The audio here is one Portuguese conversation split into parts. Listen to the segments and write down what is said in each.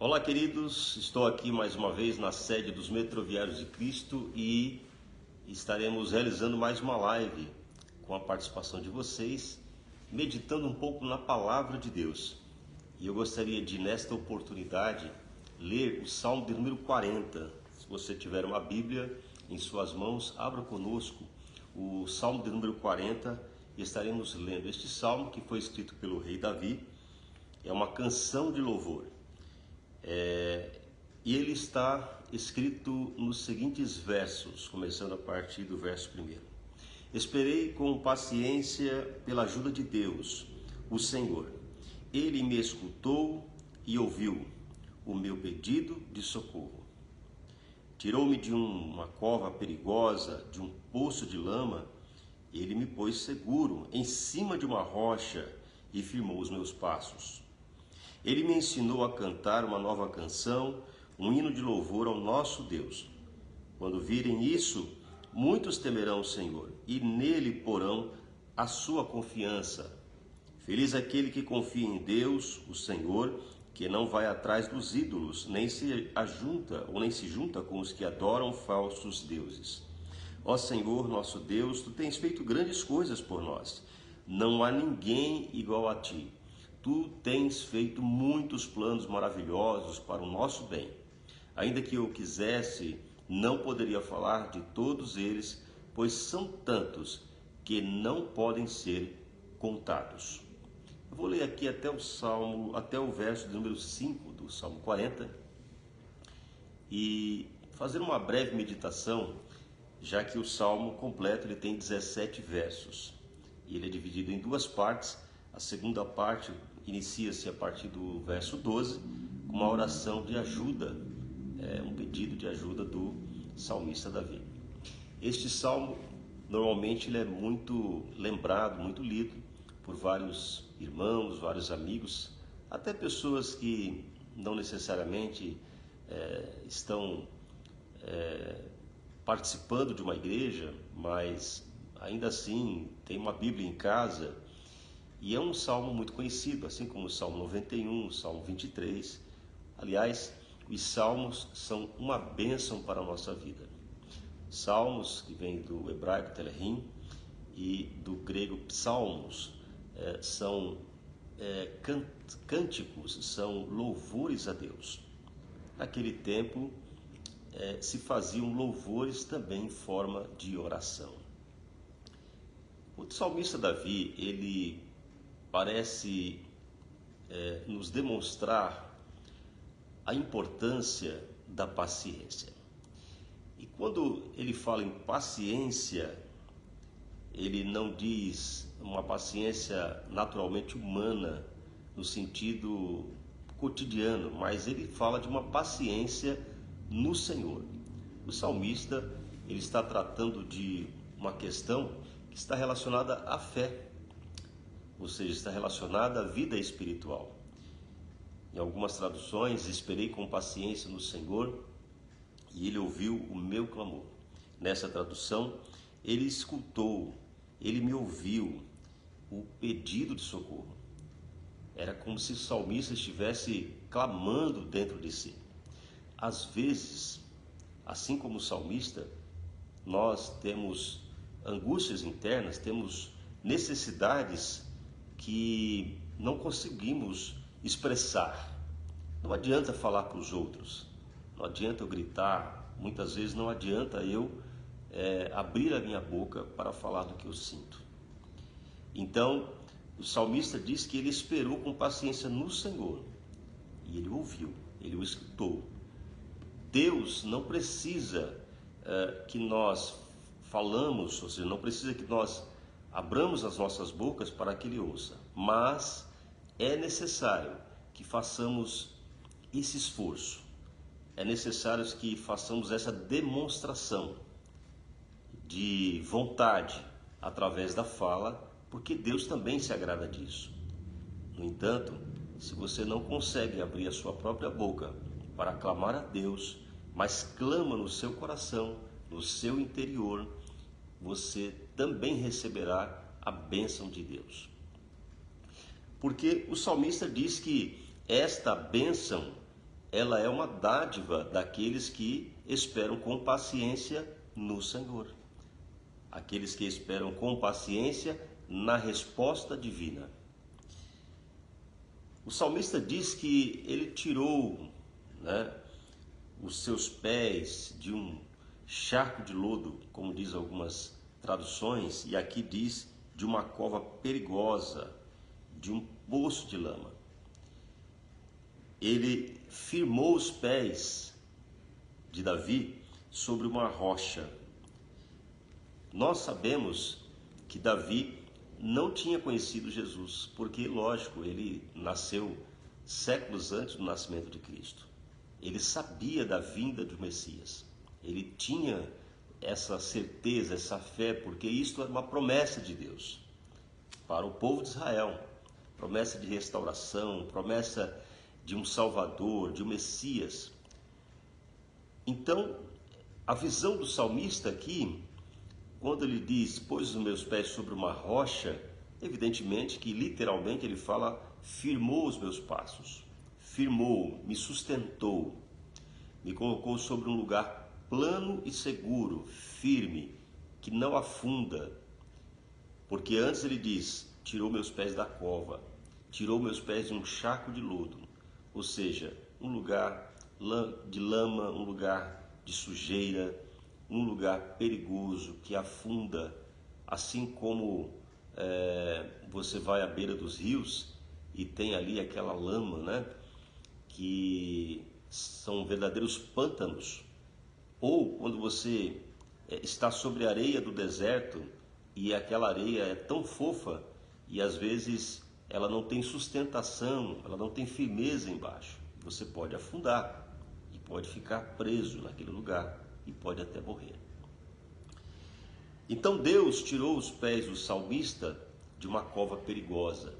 Olá, queridos, estou aqui mais uma vez na sede dos Metroviários de Cristo e estaremos realizando mais uma live com a participação de vocês, meditando um pouco na Palavra de Deus. E eu gostaria de, nesta oportunidade, ler o Salmo de número 40. Se você tiver uma Bíblia em suas mãos, abra conosco o Salmo de número 40 e estaremos lendo este Salmo que foi escrito pelo rei Davi. É uma canção de louvor. E ele está escrito nos seguintes versos, começando a partir do verso 1. Esperei com paciência pela ajuda de Deus, o Senhor. Ele me escutou e ouviu o meu pedido de socorro. Tirou-me de uma cova perigosa, de um poço de lama. Ele me pôs seguro em cima de uma rocha e firmou os meus passos. Ele me ensinou a cantar uma nova canção, um hino de louvor ao nosso Deus. Quando virem isso, muitos temerão o Senhor e nele porão a sua confiança. Feliz aquele que confia em Deus, o Senhor, que não vai atrás dos ídolos, nem se junta com os que adoram falsos deuses. Ó Senhor, nosso Deus, tu tens feito grandes coisas por nós. Não há ninguém igual a ti. Tu tens feito muitos planos maravilhosos para o nosso bem. Ainda que eu quisesse, não poderia falar de todos eles, pois são tantos que não podem ser contados. Eu vou ler aqui até o verso de número 5 do Salmo 40 e fazer uma breve meditação, já que o Salmo completo ele tem 17 versos e ele é dividido em duas partes. A segunda parte inicia-se a partir do verso 12, com uma oração de ajuda, um pedido de ajuda do salmista Davi. Este salmo, normalmente, ele é muito lembrado, muito lido por vários irmãos, vários amigos, até pessoas que não necessariamente estão participando de uma igreja, mas ainda assim tem uma Bíblia em casa. E é um salmo muito conhecido, assim como o Salmo 91, o Salmo 23. Aliás, os salmos são uma bênção para a nossa vida. Salmos, que vem do hebraico telerim e do grego psalmos, são cânticos, são louvores a Deus. Naquele tempo, se faziam louvores também em forma de oração. O salmista Davi, ele parece nos demonstrar a importância da paciência. E quando ele fala em paciência, ele não diz uma paciência naturalmente humana no sentido cotidiano, mas ele fala de uma paciência no Senhor. O salmista, ele está tratando de uma questão que está relacionada à fé, ou seja, está relacionada à vida espiritual. Em algumas traduções, esperei com paciência no Senhor e ele ouviu o meu clamor. Nessa tradução, ele escutou, ele me ouviu o pedido de socorro. Era como se o salmista estivesse clamando dentro de si. Às vezes, assim como o salmista, nós temos angústias internas, temos necessidades que não conseguimos expressar. Não adianta falar para os outros, não adianta eu gritar, muitas vezes não adianta eu abrir a minha boca para falar do que eu sinto. Então, o salmista diz que ele esperou com paciência no Senhor e ele ouviu, ele o escutou. Deus não precisa que nós falamos, ou seja, não precisa que nós abramos as nossas bocas para que Ele ouça, mas é necessário que façamos esse esforço, é necessário que façamos essa demonstração de vontade através da fala, porque Deus também se agrada disso. No entanto, se você não consegue abrir a sua própria boca para clamar a Deus, mas clama no seu coração, no seu interior, você também receberá a bênção de Deus. Porque o salmista diz que esta bênção ela é uma dádiva daqueles que esperam com paciência no Senhor. Aqueles que esperam com paciência na resposta divina. O salmista diz que ele tirou, os seus pés de um charco de lodo, como diz algumas traduções, e aqui diz de uma cova perigosa, de um poço de lama. Ele firmou os pés de Davi sobre uma rocha. Nós sabemos que Davi não tinha conhecido Jesus, porque, lógico, ele nasceu séculos antes do nascimento de Cristo. Ele sabia da vinda do Messias. Ele tinha essa certeza, essa fé, porque isto era uma promessa de Deus para o povo de Israel. Promessa de restauração, promessa de um Salvador, de um Messias. Então, a visão do salmista aqui, quando ele diz, pôs os meus pés sobre uma rocha, evidentemente que literalmente ele fala, firmou os meus passos, firmou, me sustentou, me colocou sobre um lugar plano e seguro, firme, que não afunda. Porque antes ele diz, tirou meus pés da cova, tirou meus pés de um charco de lodo, ou seja, um lugar de lama, um lugar de sujeira, um lugar perigoso que afunda, assim como você vai à beira dos rios e tem ali aquela lama, que são verdadeiros pântanos, ou quando você está sobre a areia do deserto e aquela areia é tão fofa e às vezes ela não tem sustentação, ela não tem firmeza embaixo, você pode afundar e pode ficar preso naquele lugar e pode até morrer. Então Deus tirou os pés do salmista de uma cova perigosa.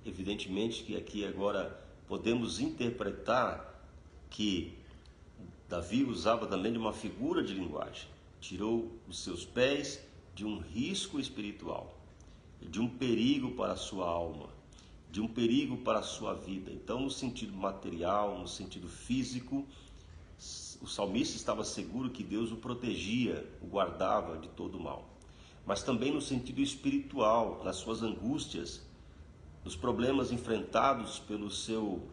Evidentemente que aqui agora podemos interpretar que Davi usava também de uma figura de linguagem. Tirou os seus pés de um risco espiritual, de um perigo para a sua alma, de um perigo para a sua vida. Então, no sentido material, no sentido físico, o salmista estava seguro que Deus o protegia, o guardava de todo o mal. Mas também no sentido espiritual, nas suas angústias, nos problemas enfrentados pelo seu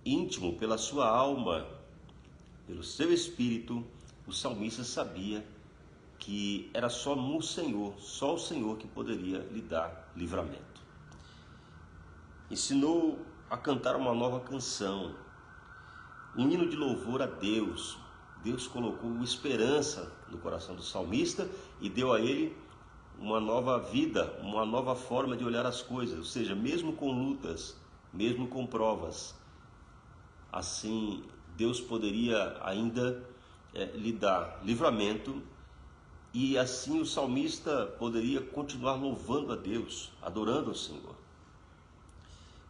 íntimo, pela sua alma, pelo seu espírito, o salmista sabia que era só no Senhor, só o Senhor que poderia lhe dar livramento. Ensinou a cantar uma nova canção, um hino de louvor a Deus. Deus colocou esperança no coração do salmista e deu a ele uma nova vida, uma nova forma de olhar as coisas, ou seja, mesmo com lutas, mesmo com provas, assim Deus poderia ainda lhe dar livramento e assim o salmista poderia continuar louvando a Deus, adorando ao Senhor,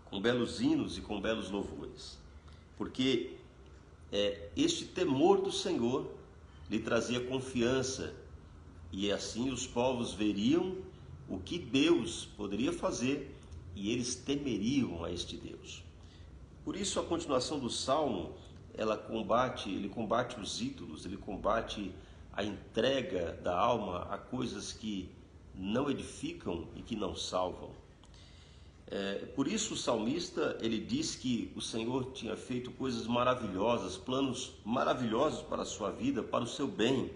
com belos hinos e com belos louvores, porque este temor do Senhor lhe trazia confiança e assim os povos veriam o que Deus poderia fazer e eles temeriam a este Deus. Por isso a continuação do Salmo, ele combate os ídolos, ele combate a entrega da alma a coisas que não edificam e que não salvam. Por isso o salmista, ele diz que o Senhor tinha feito coisas maravilhosas, planos maravilhosos para a sua vida, para o seu bem.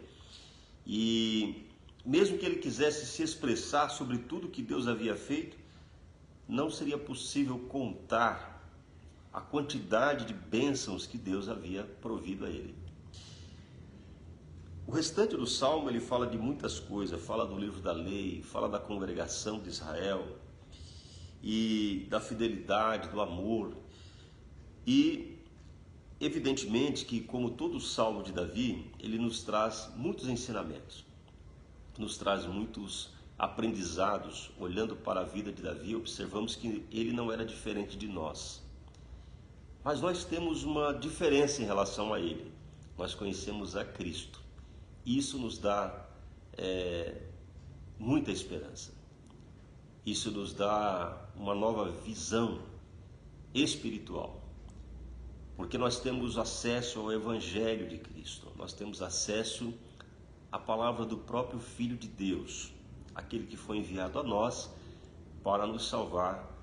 E mesmo que ele quisesse se expressar sobre tudo que Deus havia feito, não seria possível contar a quantidade de bênçãos que Deus havia provido a ele. O restante do Salmo, ele fala de muitas coisas, fala do livro da lei, fala da congregação de Israel e da fidelidade, do amor. E evidentemente que, como todo o Salmo de Davi, ele nos traz muitos ensinamentos, nos traz muitos aprendizados. Olhando para a vida de Davi, observamos que ele não era diferente de nós. Mas nós temos uma diferença em relação a ele. Nós conhecemos a Cristo. Isso nos dá muita esperança. Isso nos dá uma nova visão espiritual. porque nós temos acesso ao Evangelho de Cristo, nós temos acesso à palavra do próprio Filho de Deus, aquele que foi enviado a nós para nos salvar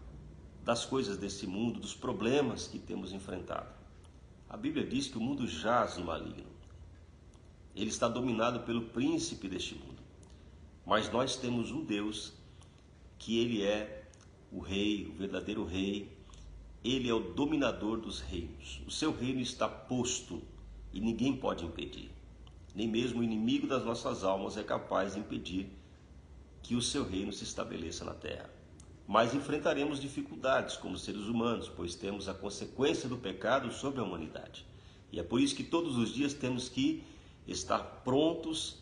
das coisas desse mundo, dos problemas que temos enfrentado. A Bíblia diz que o mundo jaz no maligno. Ele está dominado pelo príncipe deste mundo. Mas nós temos um Deus que ele é o rei, o verdadeiro rei. Ele é o dominador dos reinos. O seu reino está posto e ninguém pode impedir. Nem mesmo o inimigo das nossas almas é capaz de impedir que o seu reino se estabeleça na terra. Mas enfrentaremos dificuldades como seres humanos, pois temos a consequência do pecado sobre a humanidade. E é por isso que todos os dias temos que estar prontos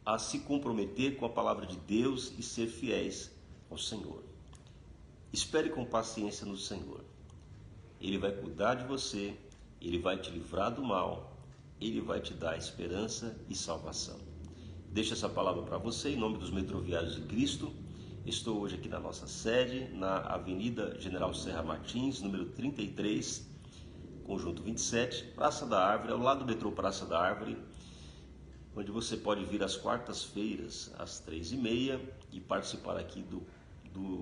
a se comprometer com a palavra de Deus e ser fiéis ao Senhor. Espere com paciência no Senhor. Ele vai cuidar de você, Ele vai te livrar do mal, Ele vai te dar esperança e salvação. Deixo essa palavra para você em nome dos Metroviários de Cristo. Estou hoje aqui na nossa sede, na Avenida General Serra Martins, número 33, Conjunto 27, Praça da Árvore, ao lado do metrô Praça da Árvore, onde você pode vir às quartas-feiras, às 3h30, e participar aqui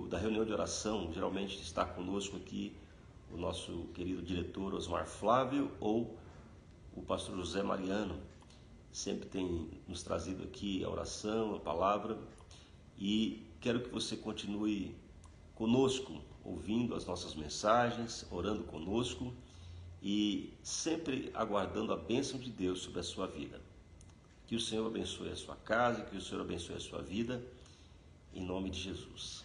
da reunião de oração. Geralmente está conosco aqui o nosso querido diretor Osmar Flávio ou o pastor José Mariano. Sempre tem nos trazido aqui a oração, a palavra, e quero que você continue conosco, ouvindo as nossas mensagens, orando conosco e sempre aguardando a bênção de Deus sobre a sua vida. Que o Senhor abençoe a sua casa, que o Senhor abençoe a sua vida, em nome de Jesus.